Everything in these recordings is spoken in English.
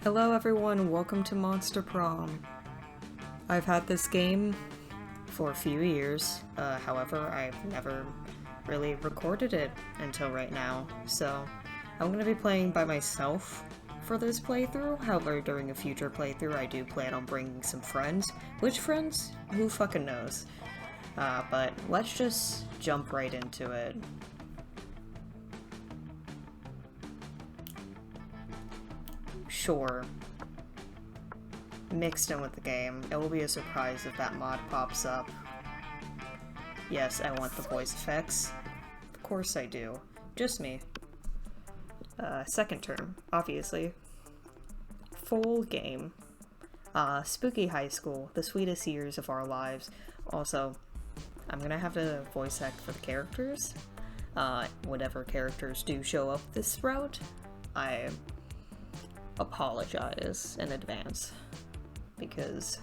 Hello everyone, welcome to Monster Prom. I've had this game for a few years, however I've never really recorded it until right now, so I'm going to be playing by myself for this playthrough. However, during a future playthrough I do plan on bringing some friends. Which friends? Who fucking knows? But let's just jump right into it. Sure. Mixed in with the game. It will be a surprise if that mod pops up. Yes, I want the voice effects. Of course I do. Just me. Second term, obviously. Full game. Spooky high school, the sweetest years of our lives. Also, I'm gonna have to voice act for the characters. Whatever characters do show up this route, I apologize in advance, because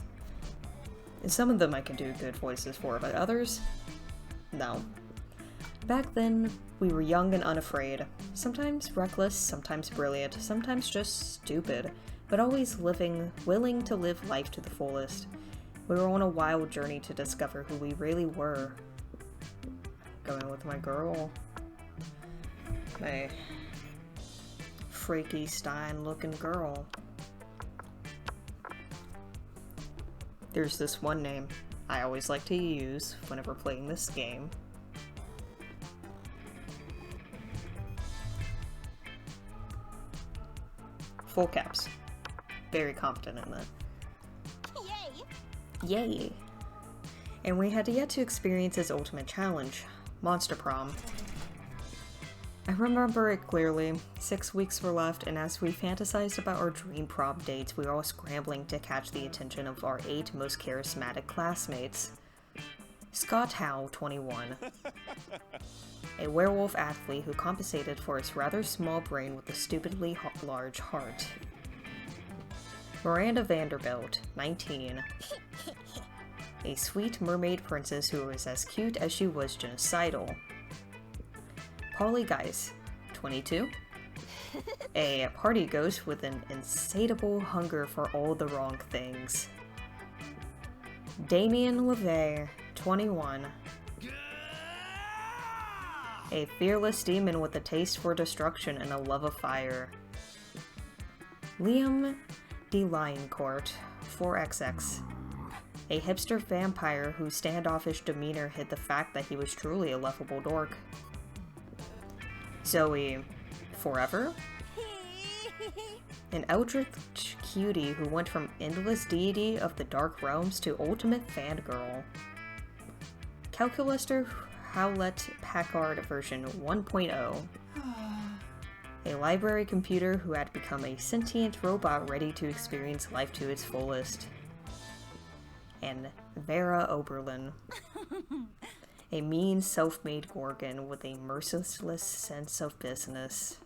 some of them I can do good voices for, but others, no. Back then, we were young and unafraid, sometimes reckless, sometimes brilliant, sometimes just stupid, but always willing to live life to the fullest. We were on a wild journey to discover who we really were. Going with my girl. My freaky Stein looking girl. There's this one name I always like to use whenever playing this game. Full caps. Very confident in that. Yay! Yay! And we had yet to experience his ultimate challenge, Monster Prom. I remember it clearly. 6 weeks were left, and as we fantasized about our dream prom dates, we were all scrambling to catch the attention of our 8 most charismatic classmates. Scott Howe, 21. A werewolf athlete who compensated for his rather small brain with a stupidly large heart. Miranda Vanderbilt, 19. A sweet mermaid princess who was as cute as she was genocidal. Polly Geis, 22. A party ghost with an insatiable hunger for all the wrong things. Damien LeVay, 21. A fearless demon with a taste for destruction and a love of fire. Liam de Lioncourt, 4XX. A hipster vampire whose standoffish demeanor hid the fact that he was truly a lovable dork. Zoe, Forever? An eldritch cutie who went from endless deity of the dark realms to ultimate fangirl. Calculaster Howlett Packard version 1.0. A library computer who had become a sentient robot ready to experience life to its fullest. And Vera Oberlin. A mean, self-made Gorgon with a merciless sense of business.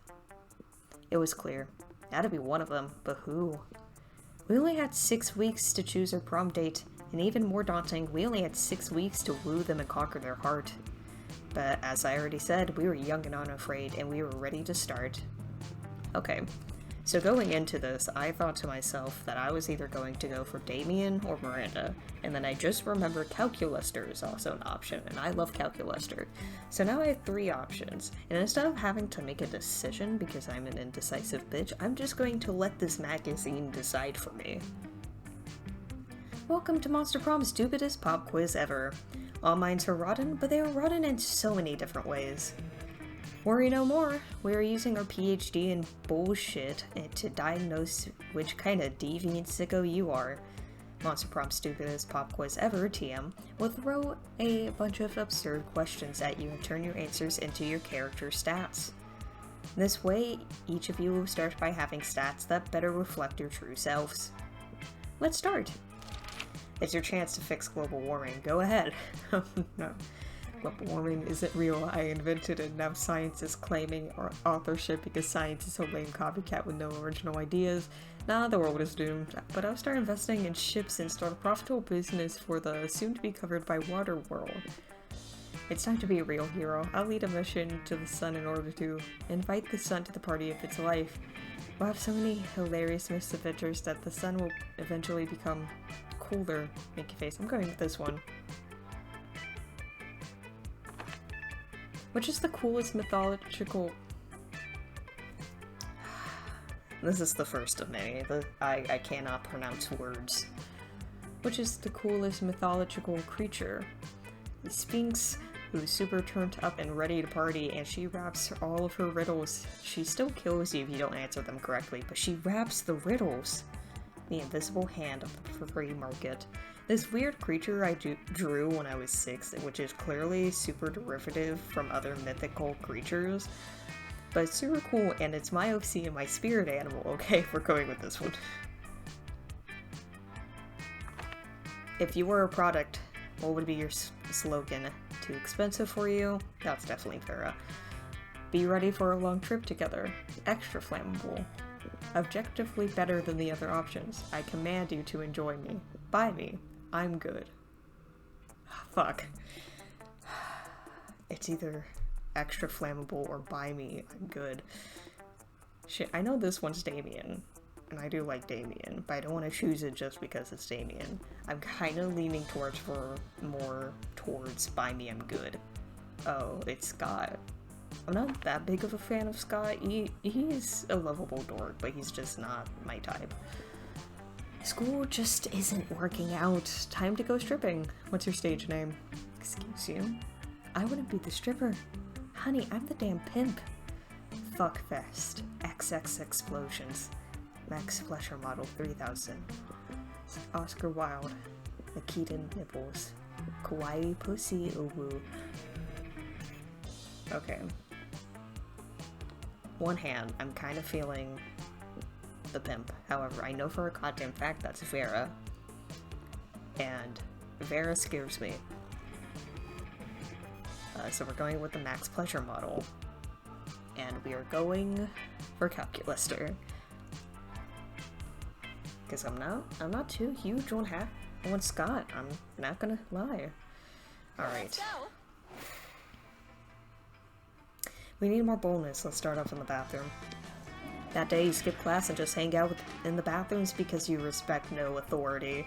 It was clear. It had to be one of them, but who? We only had 6 weeks to choose our prom date, and even more daunting, we only had 6 weeks to woo them and conquer their heart. But as I already said, we were young and unafraid, and we were ready to start. Okay. So going into this, I thought to myself that I was either going to go for Damien or Miranda, and then I just remembered Calculaster is also an option, and I love Calculaster. So now I have 3 options, and instead of having to make a decision because I'm an indecisive bitch, I'm just going to let this magazine decide for me. Welcome to Monster Prom's stupidest pop quiz ever. All minds are rotten, but they are rotten in so many different ways. Worry no more, we are using our PhD in bullshit to diagnose which kind of deviant sicko you are. Monster Prom's stupidest pop quiz ever, TM, will throw a bunch of absurd questions at you and turn your answers into your character stats. This way, each of you will start by having stats that better reflect your true selves. Let's start! It's your chance to fix global warming, go ahead. No. Global warming isn't real, I invented it, now science is claiming authorship because science is a lame copycat with no original ideas. Nah, the world is doomed, but I'll start investing in ships and start a profitable business for the soon-to-be-covered by water world. It's time to be a real hero. I'll lead a mission to the sun in order to invite the sun to the party of its life. We'll have so many hilarious misadventures that the sun will eventually become colder. Make your face. I'm going with this one. Which is the coolest mythological... This is the first of many. I cannot pronounce words. Which is the coolest mythological creature? The Sphinx, who's super turned up and ready to party, and she raps all of her riddles. She still kills you if you don't answer them correctly, but she raps the riddles. The invisible hand of the free market. This weird creature I drew when I was 6, which is clearly super derivative from other mythical creatures. But it's super cool, and it's my OC and my spirit animal. Okay, we're going with this one. If you were a product, what would be your slogan? Too expensive for you? That's definitely Farah. Be ready for a long trip together. Extra flammable. Objectively better than the other options. I command you to enjoy me. Buy me. I'm good. Fuck. It's either extra flammable or buy me. I'm good. Shit, I know this one's Damien. And I do like Damien, but I don't want to choose it just because it's Damien. I'm kind of leaning more towards Buy Me I'm Good. Oh, it's Scott. I'm not that big of a fan of Scott. He's a lovable dork, but he's just not my type. School just isn't working out. Time to go stripping. What's your stage name? Excuse you? I wouldn't be the stripper. Honey, I'm the damn pimp. Fuckfest. XX Explosions. Max Flesher Model 3000. Oscar Wilde. Nikita Nipples. Kawaii Pussy Uwu. Okay. One hand, I'm kind of feeling the pimp. However, I know for a goddamn fact that's Vera. And Vera scares me. So we're going with the Max Pleasure model. And we are going for Calculuster. Because I'm not too huge on Scott. I'm not gonna lie. Alright. We need more boldness. Let's start off in the bathroom. That day you skip class and just hang out in the bathrooms because you respect no authority.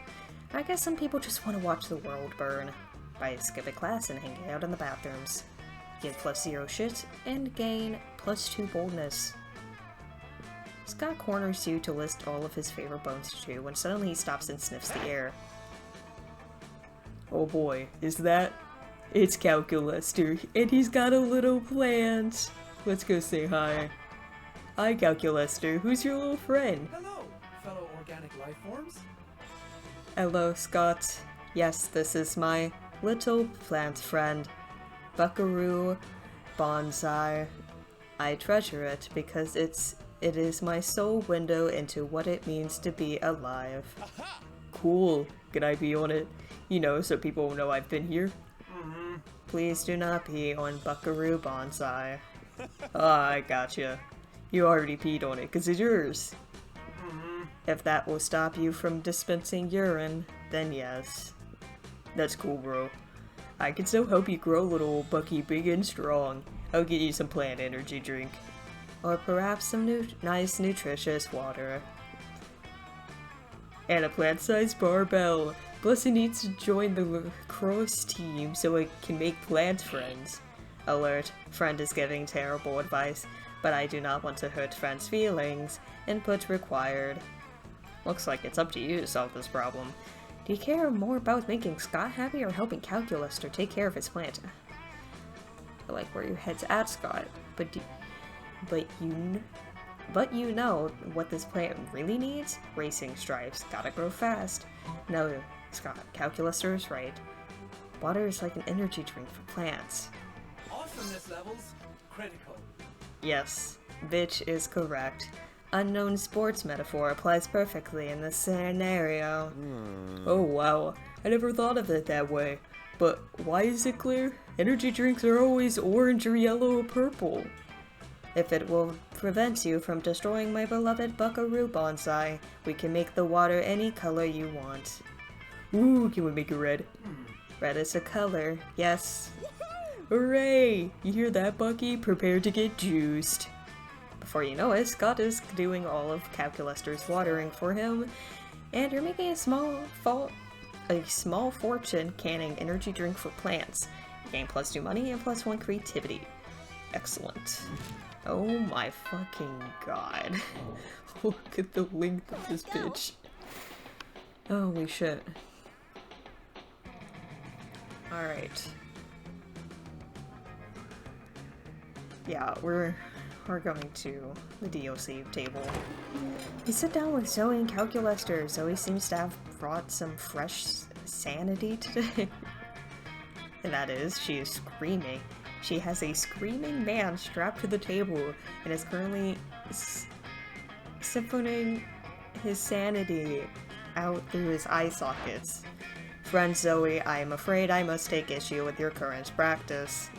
I guess some people just want to watch the world burn. By skipping class and hanging out in the bathrooms. Get +0 shit and gain +2 boldness. Scott corners you to list all of his favorite bones to chew when suddenly he stops and sniffs the air. Oh boy, is that? It's Calculuster, and he's got a little plant. Let's go say hi. Hi, Calculuster. Who's your little friend? Hello, fellow organic life forms. Hello, Scott. Yes, this is my little plant friend, Buckaroo Bonsai. I treasure it because it is my sole window into what it means to be alive. Aha! Cool. Can I be on it? You know, so people know I've been here. Please do not pee on Buckaroo Bonsai. Ah, I gotcha. You already peed on it, 'cause it's yours. If that will stop you from dispensing urine, then yes. That's cool, bro. I can so help you grow, little Bucky, big and strong. I'll get you some plant energy drink. Or perhaps some nice, nutritious water. And a plant-sized barbell. Blessy needs to join the lacrosse team so it can make plant friends. Alert, friend is giving terrible advice, but I do not want to hurt friend's feelings. Input required. Looks like it's up to you to solve this problem. Do you care more about making Scott happy or helping Calculuster take care of his plant? I like where your head's at, Scott, but you know what this plant really needs? Racing stripes. Gotta grow fast. No, Scott, Calculuster is right. Water is like an energy drink for plants. Awesomeness levels critical. Yes, bitch is correct. Unknown sports metaphor applies perfectly in this scenario. Oh wow, I never thought of it that way. But why is it clear? Energy drinks are always orange or yellow or purple. If it will prevent you from destroying my beloved Buckaroo Bonsai, we can make the water any color you want. Ooh, can we make it red? Red is a color, yes. Hooray! You hear that, Bucky? Prepare to get juiced. Before you know it, Scott is doing all of Calculester's watering for him, and you're making a small fortune canning energy drink for plants. You gain +2 money and +1 creativity. Excellent. Oh my fucking god. Look at the length of this bitch. Holy shit. Alright. Yeah, we're going to the DLC table. You sit down with Zoe and Calculester. Zoe seems to have brought some fresh sanity today. And that is, she is screaming. She has a screaming man strapped to the table and is currently siphoning his sanity out through his eye sockets. Friend Zoe, I am afraid I must take issue with your current practice.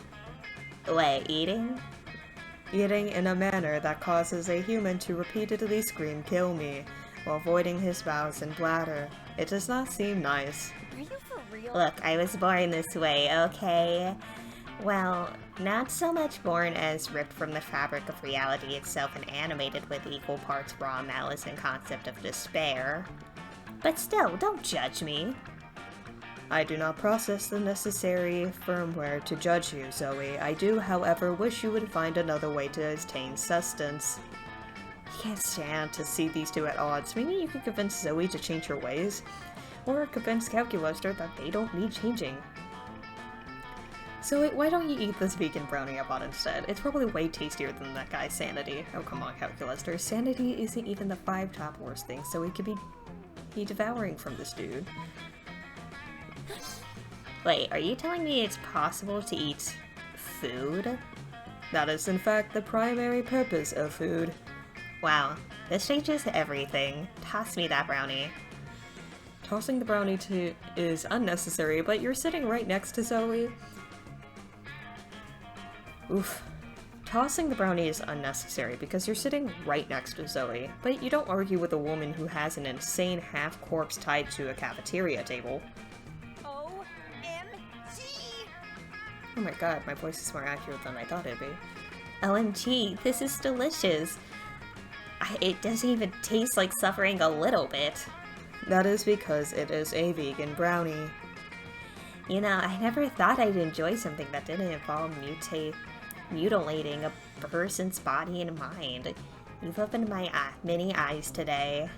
Wait, eating? Eating in a manner that causes a human to repeatedly scream "kill me" while voiding his bowels and bladder. It does not seem nice. Are you for real? Look, I was born this way, okay? Well, not so much born as ripped from the fabric of reality itself and animated with equal parts raw malice and concept of despair. But still, don't judge me. I do not possess the necessary firmware to judge you, Zoe. I do, however, wish you would find another way to attain sustenance. I can't stand to see these two at odds. Maybe you could convince Zoe to change her ways, or convince Calculester that they don't need changing. Zoe, why don't you eat this vegan brownie I bought instead? It's probably way tastier than that guy's sanity. Oh, come on, Calculester. Sanity isn't even the 5 top worst things, so we could be devouring from this dude. Wait, are you telling me it's possible to eat food? That is, in fact, the primary purpose of food. Wow, this changes everything. Toss me that brownie. Tossing the brownie is unnecessary, but you're sitting right next to Zoe. Oof. Tossing the brownie is unnecessary because you're sitting right next to Zoe, but you don't argue with a woman who has an insane half-corpse tied to a cafeteria table. Oh my god, my voice is more accurate than I thought it'd be. OMG, this is delicious. It doesn't even taste like suffering a little bit. That is because it is a vegan brownie. You know, I never thought I'd enjoy something that didn't involve mutilating a person's body and mind. You've opened my many eyes today.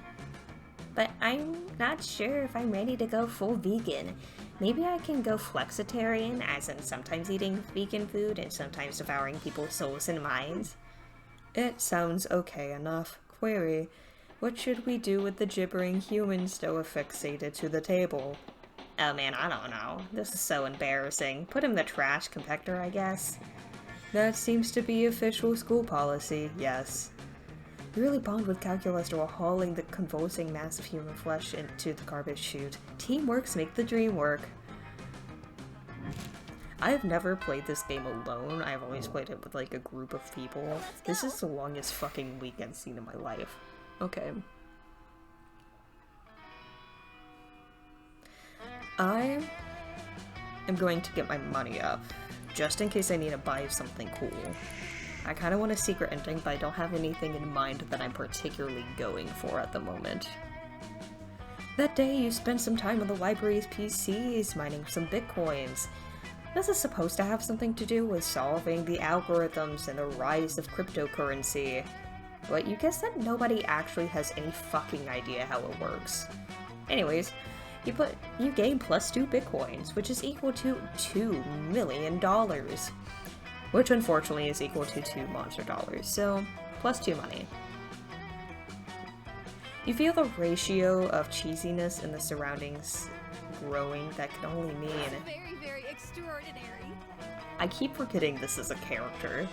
But I'm not sure if I'm ready to go full vegan. Maybe I can go flexitarian, as in sometimes eating vegan food and sometimes devouring people's souls and minds. It sounds okay enough. Query, what should we do with the gibbering human still affixated to the table? Oh man, I don't know. This is so embarrassing. Put him in the trash compactor, I guess. That seems to be official school policy, yes. You really bond with Calculester while hauling the convulsing mass of human flesh into the garbage chute. Teamworks make the dream work. I have never played this game alone. I've always played it with like a group of people. This is the longest fucking weekend scene in my life. Okay. I am going to get my money up, just in case I need to buy something cool. I kind of want a secret ending, but I don't have anything in mind that I'm particularly going for at the moment. That day, you spent some time on the library's PCs, mining some bitcoins. This is supposed to have something to do with solving the algorithms and the rise of cryptocurrency. But you guess that nobody actually has any fucking idea how it works. Anyways, you gain +2 bitcoins, which is equal to $2 million. Which unfortunately is equal to 2 monster dollars, so +2 money. You feel the ratio of cheesiness in the surroundings growing that can only mean... Very, very extraordinary. I keep forgetting this is a character.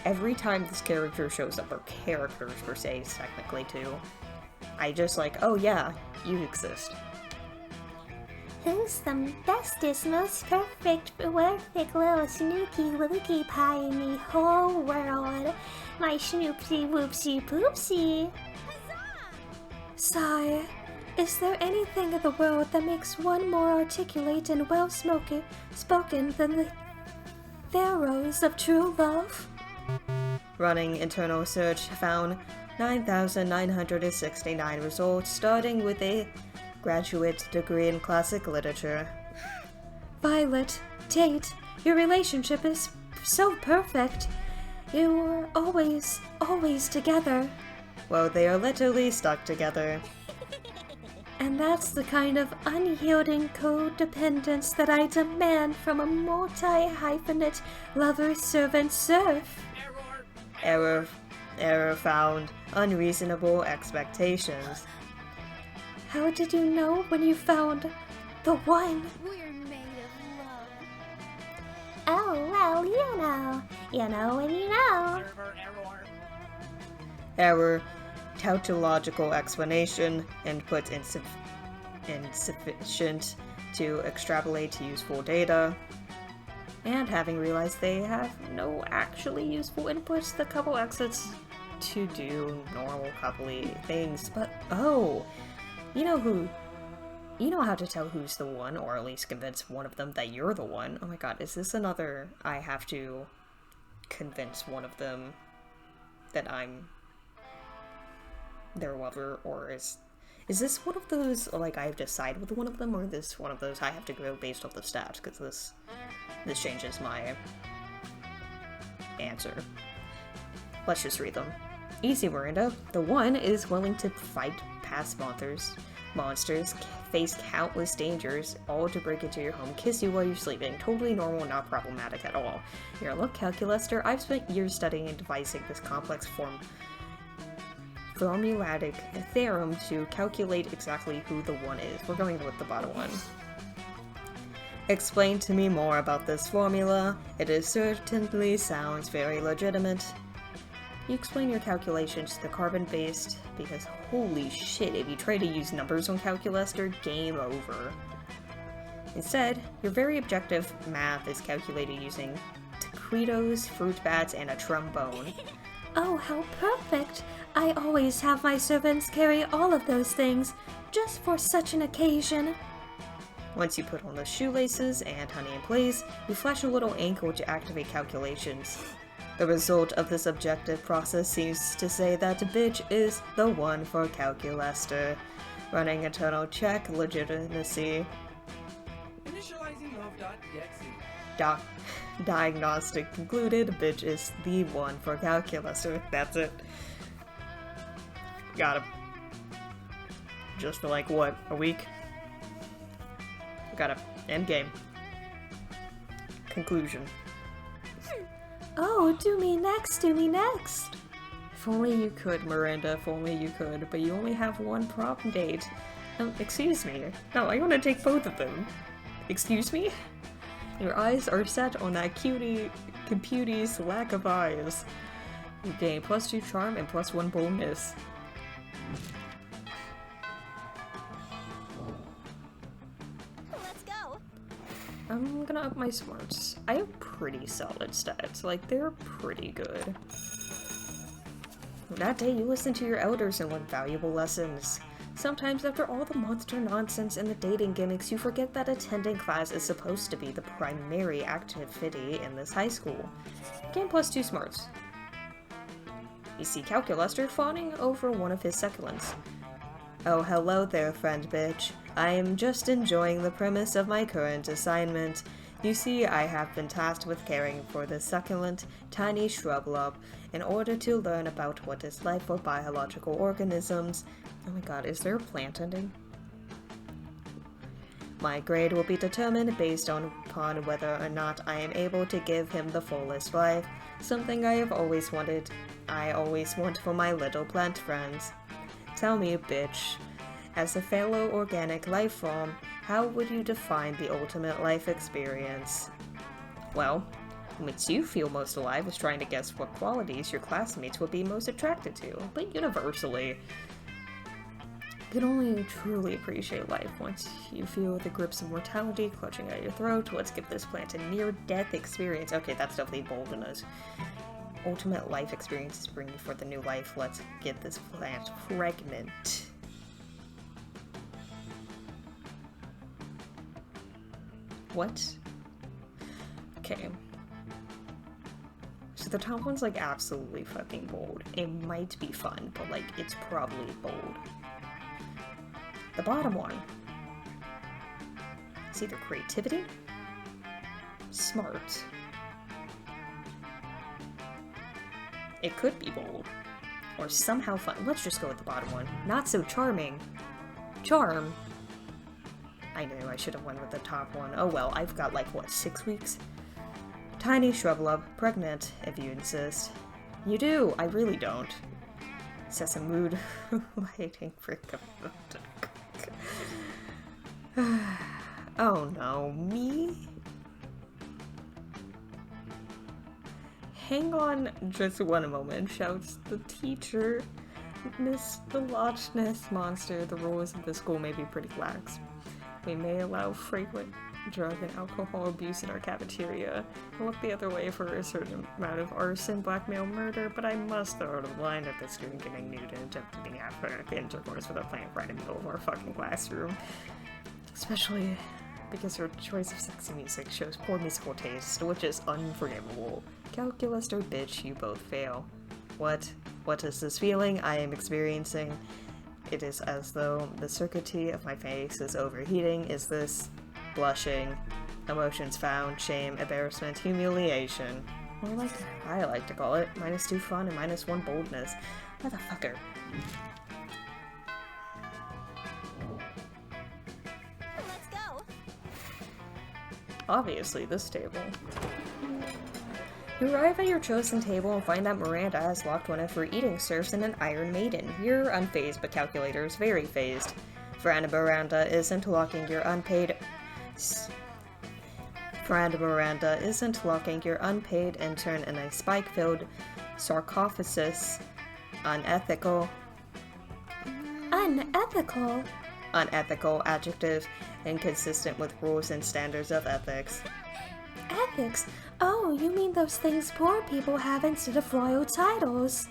Every time this character shows up, or characters per se, technically too, I just like, oh yeah, you exist. Who's the bestest, most perfect little snooky looky pie in the whole world? My schnoopsy whoopsie poopsie. Sigh, Is there anything in the world that makes one more articulate and well-spoken than the theros of true love? Running internal search found 9,969 results, starting with a graduate degree in classic literature. Violet, Tate, your relationship is so perfect. You are always together. Well, they are literally stuck together. And that's the kind of unyielding codependence that I demand from a multi-hyphenate lover-servant serf. Error found. Unreasonable expectations. How did you know when you found the one? We're made of love. Oh, well, you know when you know. Error. Tautological explanation. Input insufficient to extrapolate useful data. And having realized they have no actually useful inputs, the couple exits to do normal coupley things. But oh, you know how to tell who's the one, or at least convince one of them that you're the one. Oh my god, is this another I have to convince one of them that I'm their lover, or is this one of those, like, I have to side with one of them, or is this one of those I have to go based off the stats, because this changes my answer. Let's just read them. Easy, Miranda. The one is willing to fight past monsters, face countless dangers, all to break into your home, kiss you while you're sleeping. Totally normal, not problematic at all. Your look, Calculaster. I've spent years studying and devising this complex formulatic theorem to calculate exactly who the one is. We're going with the bottom one. Explain to me more about this formula. It certainly sounds very legitimate. You explain your calculations to the carbon-based, because holy shit, if you try to use numbers on Calculaster, game over. Instead, your very objective math is calculated using taquitos, fruit bats, and a trombone. Oh, how perfect! I always have my servants carry all of those things, just for such an occasion. Once you put on the shoelaces and honey in place, you flash a little ankle to activate calculations. The result of this objective process seems to say that bitch is the one for Calculaster. Running internal check legitimacy. Initializing love.exe. Diagnostic concluded, bitch is the one for Calculaster. That's it. Got him. Just for like, what, a week? Got him. End game. Conclusion. Oh, do me next. If only you could, Miranda, if only you could, but you only have one prom date. Excuse me. No, I want to take both of them. Excuse me? Your eyes are set on that computie's lack of eyes. You gain +2 charm and +1 bonus. Let's go. I'm gonna up my smarts. I have pretty solid stats, like, they're pretty good. That day you listened to your elders and learned valuable lessons. Sometimes after all the monster nonsense and the dating gimmicks, you forget that attending class is supposed to be the primary activity in this high school. Gain +2 smarts. You see Calculaster fawning over one of his succulents. Oh, hello there, friend bitch. I am just enjoying the premise of my current assignment. You see, I have been tasked with caring for this succulent, tiny shrub lob in order to learn about what is life for biological organisms. Oh my god, is there a plant ending? My grade will be determined based upon whether or not I am able to give him the fullest life, something I always want for my little plant friends. Tell me, bitch, as a fellow organic life form, how would you define the ultimate life experience? Well, what makes you feel most alive is trying to guess what qualities your classmates would be most attracted to, but universally. You can only truly appreciate life once you feel the grips of mortality clutching at your throat. Let's give this plant a near-death experience. Okay, that's definitely bold in us. Ultimate life experiences bring you forth a new life. Let's get this plant pregnant. What? Okay. So the top one's like absolutely fucking bold. It might be fun, but like it's probably bold. The bottom one. It's either creativity, smart. It could be bold. Or somehow fun. Let's just go with the bottom one. Not so charming. Charm. I knew I should have went with the top one. Oh well, I've got like, what, 6 weeks? Tiny shrub-love, pregnant, if you insist. You do, I really don't. Sets a mood lighting for oh no, me? Hang on just one moment, shouts the teacher. Miss the Loch Ness Monster, the rules of the school may be pretty lax. We may allow frequent drug and alcohol abuse in our cafeteria, and look the other way for a certain amount of arson, blackmail, murder, but I must throw the line at the student getting nude and attempting African intercourse with a plant right in the middle of our fucking classroom. Especially because her choice of sexy music shows poor musical taste, which is unforgivable. Calculus or bitch, you both fail. What? What is this feeling I am experiencing? It is as though the circuitry of my face is overheating. Is this blushing? Emotions found, shame, embarrassment, humiliation. Or like I like to call it, -2 fun and -1 boldness. Motherfucker. Let's go. Obviously, this table. You arrive at your chosen table and find that Miranda has locked one of her eating serfs in an Iron Maiden. You're unfazed, but Calculator is very phased. Miranda isn't locking your unpaid intern in a spike-filled sarcophagus. Unethical. Unethical? Unethical adjective, inconsistent with rules and standards of ethics. Ethics? Oh, you mean those things poor people have instead of royal titles?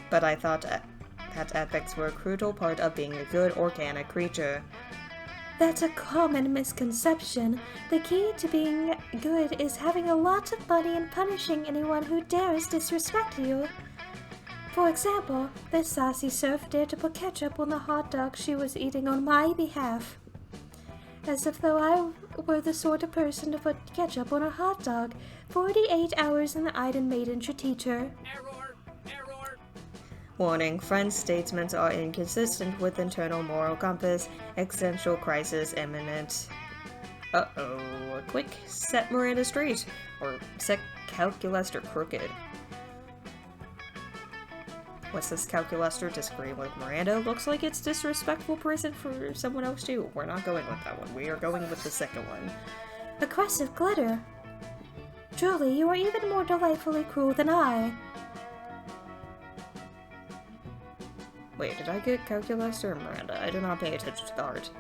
But I thought that ethics were a crucial part of being a good organic creature. That's a common misconception. The key to being good is having a lot of money and punishing anyone who dares disrespect you. For example, this sassy serf dared to put ketchup on the hot dog she was eating on my behalf. As if though I were the sort of person to put ketchup on a hot dog. 48 hours in the Iron Maiden should teach her. Error! Error! Warning, friends' statements are inconsistent with internal moral compass. Existential crisis imminent. Uh-oh. Quick, set Miranda straight. Or set Calculaster crooked. What's this Calculaster disagreeing with Miranda? Looks like it's disrespectful prison for someone else too. We're not going with that one. We are going with the second one. Aggressive glitter. Truly, you are even more delightfully cruel than I. Wait, did I get Calculaster or Miranda? I did not pay attention to the art.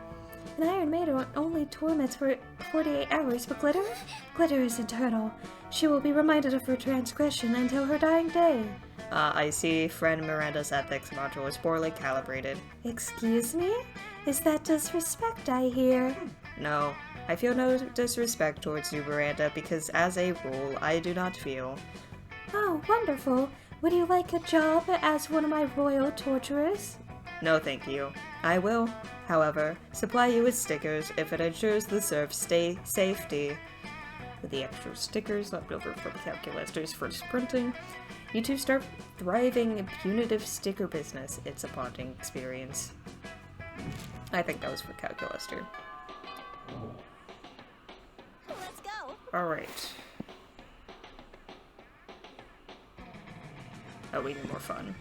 An Iron Maiden only torments for 48 hours, but glitter? Glitter is eternal. She will be reminded of her transgression until her dying day. I see friend Miranda's ethics module is poorly calibrated. Excuse me? Is that disrespect I hear? No, I feel no disrespect towards you, Miranda, because as a rule, I do not feel. Oh, wonderful. Would you like a job as one of my royal torturers? No, thank you. I will, however, supply you with stickers if it ensures the serf's safety. With the extra stickers left over from Calculator's first printing, you two start thriving in punitive sticker business. It's a bonding experience. I think that was for Calculator. Let's go. Alright. Oh, we need more fun.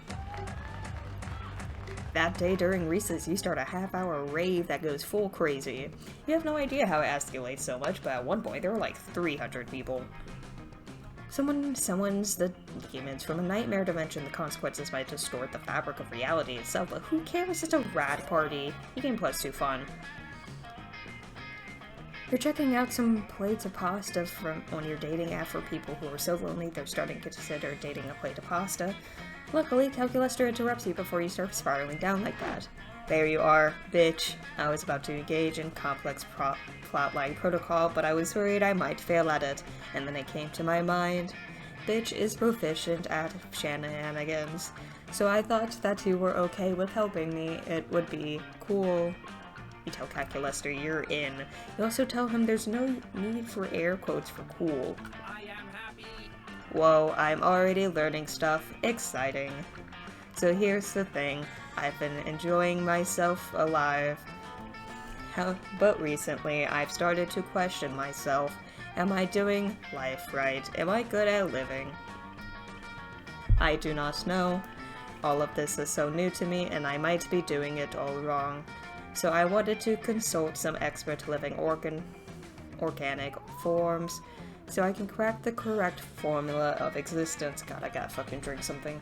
That day during recess, you start a half-hour rave that goes full crazy. You have no idea how it escalates so much, but at one point there were like 300 people. Someone summons the demons from a nightmare dimension. The consequences might distort the fabric of reality itself, but who cares? It's a rad party. You gain +2 fun. You're checking out some plates of pasta on your dating app for people who are so lonely they're starting to consider dating a plate of pasta. Luckily, Calculator interrupts you before you start spiraling down like that. There you are, bitch. I was about to engage in complex plotline protocol, but I was worried I might fail at it, and then it came to my mind. Bitch is proficient at shenanigans, so I thought that you were okay with helping me. It would be cool. You tell Calculester you're in. You also tell him there's no need for air quotes for cool. I am happy. Whoa, I'm already learning stuff. Exciting. So here's the thing. I've been enjoying myself alive. But recently, I've started to question myself. Am I doing life right? Am I good at living? I do not know. All of this is so new to me, and I might be doing it all wrong. So I wanted to consult some expert living organic forms, so I can crack the correct formula of existence. God, I gotta fucking drink something.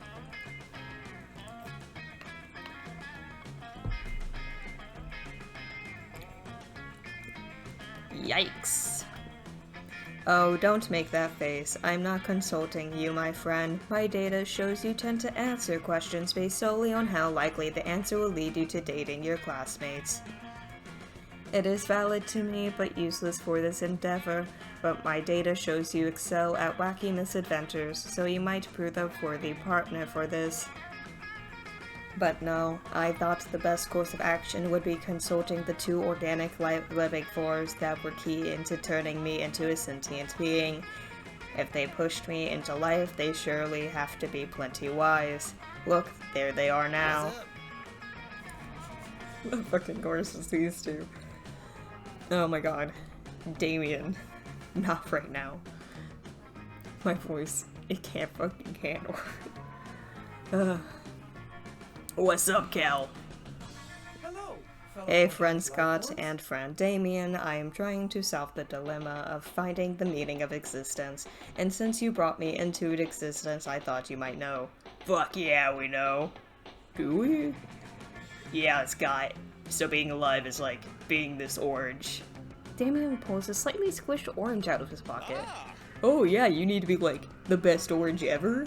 Yikes. Oh, don't make that face. I'm not consulting you, my friend. My data shows you tend to answer questions based solely on how likely the answer will lead you to dating your classmates. It is valid to me, but useless for this endeavor, but my data shows you excel at wacky misadventures, so you might prove a worthy partner for this. But no, I thought the best course of action would be consulting the two organic living forms that were key into turning me into a sentient being. If they pushed me into life, they surely have to be plenty wise. Look, there they are now. The fucking course is these two. Oh my god. Damien. Not right now. My voice, it can't fucking handle it. What's up, Cal? Hello, fellow Hey, friend life Scott forms. and friend Damien. I am trying to solve the dilemma of finding the meaning of existence, and since you brought me into existence, I thought you might know. Fuck yeah, we know. Do we? Yeah, Scott. So being alive is like being this orange. Damien pulls a slightly squished orange out of his pocket. Oh yeah, you need to be like the best orange ever?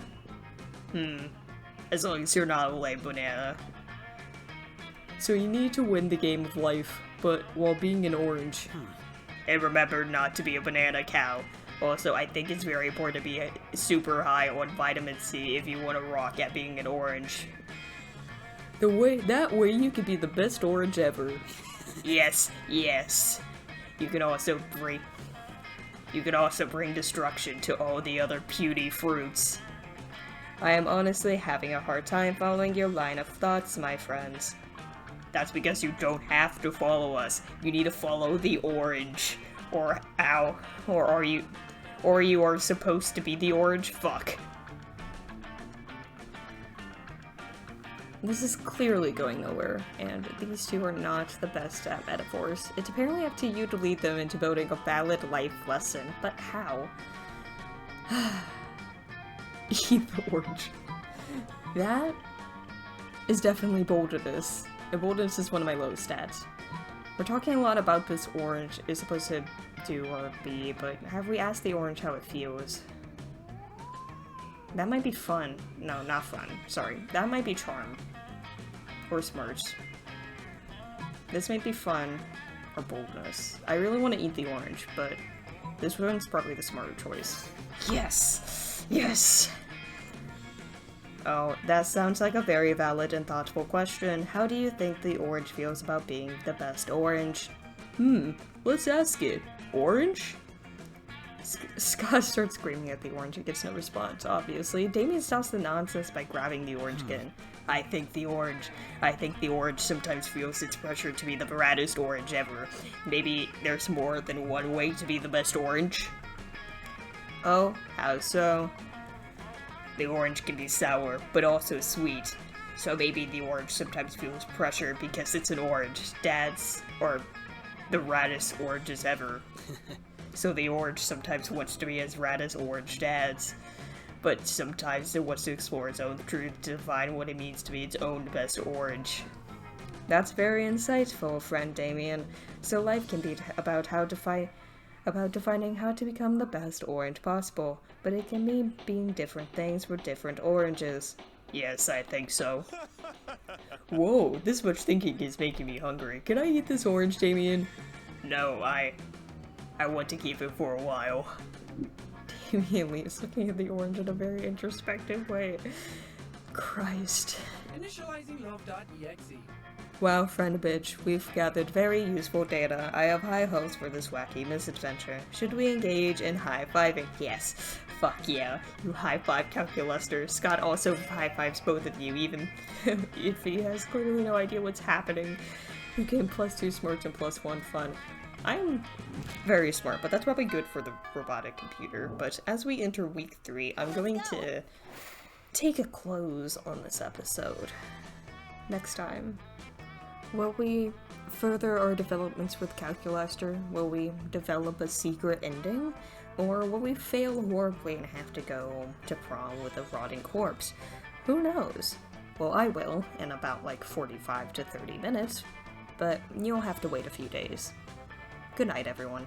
As long as you're not a lame banana. So you need to win the game of life, but while being an orange. And remember not to be a banana cow. Also, I think it's very important to be super high on vitamin C if you want to rock at being an orange. That way you can be the best orange ever. Yes, yes. You can also bring destruction to all the other puny fruits. I am honestly having a hard time following your line of thoughts, my friends. That's because you don't have to follow us. You need to follow the orange. Or you are supposed to be the orange? Fuck. This is clearly going nowhere, and these two are not the best at metaphors. It's apparently up to you to lead them into building a valid life lesson, but how? Eat the orange. That is definitely boldness. And boldness is one of my low stats. We're talking a lot about this orange is supposed to do or be, but have we asked the orange how it feels? That might be fun. No, not fun. Sorry. That might be charm. Or smarts. This might be fun. Or boldness. I really want to eat the orange, but this one's probably the smarter choice. Yes! Yes! Oh, that sounds like a very valid and thoughtful question. How do you think the orange feels about being the best orange? Let's ask it. Orange? Scott starts screaming at the orange and gets no response, obviously. Damien stops the nonsense by grabbing the orange again. I think the orange sometimes feels its pressure to be the raddest orange ever. Maybe there's more than one way to be the best orange? Oh, how so? The orange can be sour, but also sweet. So maybe the orange sometimes feels pressure because it's an orange. Or the raddest oranges ever. So the orange sometimes wants to be as rad as orange dads. But sometimes it wants to explore its own truth to define what it means to be its own best orange. That's very insightful, friend Damien. So life can be about how about defining how to become the best orange possible, but it can mean being different things for different oranges. Yes, I think so. Whoa, this much thinking is making me hungry. Can I eat this orange, Damien? No, I want to keep it for a while. Damien leaves looking at the orange in a very introspective way. Christ. Initializing love.exe. Wow, friend bitch, we've gathered very useful data. I have high hopes for this wacky misadventure. Should we engage in high-fiving? Yes. Fuck yeah. You high-five calculuster. Scott also high-fives both of you, even if he has clearly no idea what's happening. You gain +2 smarts and +1 fun. I'm very smart, but that's probably good for the robotic computer. But as we enter week 3, I'm going to take a close on this episode. Next time. Will we further our developments with Calculaster? Will we develop a secret ending? Or will we fail horribly and have to go to prom with a rotting corpse? Who knows? Well, I will, in about like 45 to 30 minutes, but you'll have to wait a few days. Good night, everyone.